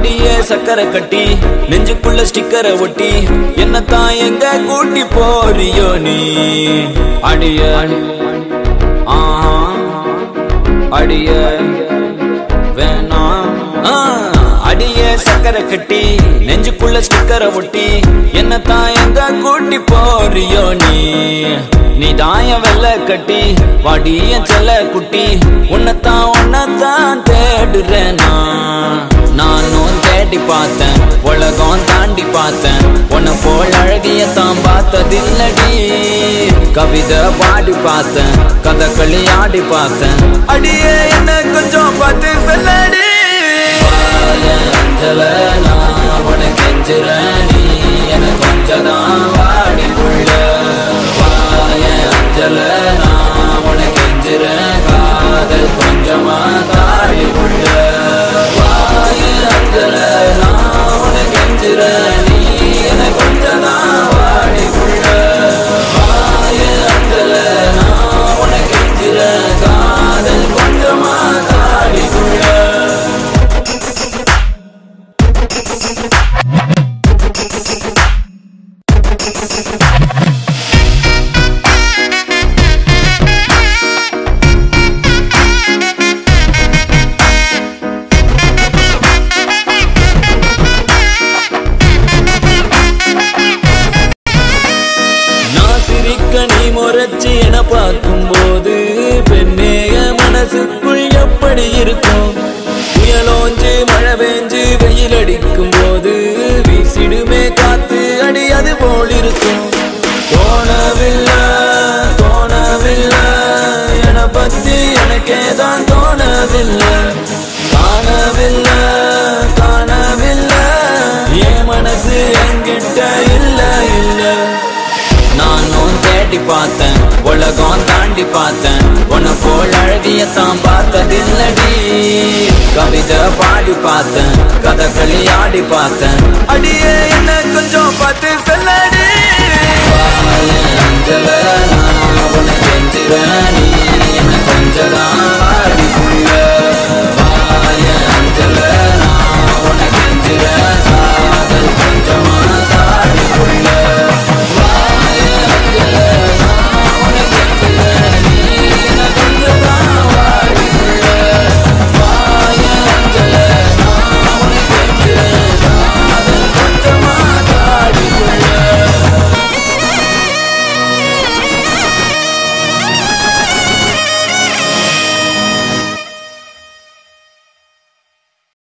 அடியே சக்கரை கட்டி நெஞ்சுக்குள்ள ஸ்டிக்கரை ஒட்டி என்னத்தான் எங்க கூட்டி போறியோ நீ அடிய அடிய வேணாம் அடியே சக்கரை கட்டி நெஞ்சுக்குள்ள ஸ்டிக்கரை ஒட்டி என்னத்தான் எங்க கூட்டி போறியோ நீ தாய வெள்ள கட்டி வாடிய செல்ல குட்டி உன்னத்தான் தேடுறேன் நானும் தேடி பார்த்தேன் உலகம் தாண்டி பார்த்தேன் உன்னை போல் அழகியத்தான் பார்த்ததில்லடி கவிதை பாடி பார்த்தேன் கதகளி ஆடி பார்த்தேன் அடியே என்ன கொஞ்சம் பார்த்து சொல்லடி அஞ்சல நான் உனக்கு கெஞ்சுறேன் நீ என கொஞ்சம் தான் வாடி உள்ள அஞ்சல நான் உனக்கு கெஞ்சுறேன் காதல் கொஞ்சமா தாடி உள்ள அஞ்சல நான் உனக்கு கெஞ்சுறேன் நீ என கொஞ்சம் தான் வாடி உள்ள அஞ்சல நான் உனக்கு கெஞ்சுறேன் காதல் கொஞ்சமா தாடி உள்ள நீ முறைச்சி என பார்க்கும் போது பெண்ணேய மனசுக்குள் எப்படி இருக்கும் புயலோஞ்சு மழை பெஞ்சு வெயில் அடிக்கும் போது வீசிடுமே காத்து அடி அது போல் இருக்கும் தோணவில்லை என பத்தி எனக்கேதான் தோணவில்லை காணவில்லை என் மனசு என்கிட்ட இல்ல நானும் தேடி பார்த்தேன் உலகம் தாண்டி பார்த்தேன் உன்னை போல் அழகியத்தான் பார்த்ததில்லடி கவிதை பாடி பார்த்தேன் கதகளி ஆடி பார்த்தேன் அடியே என்ன கொஞ்சம் பார்த்து சொல்லடி அஞ்சல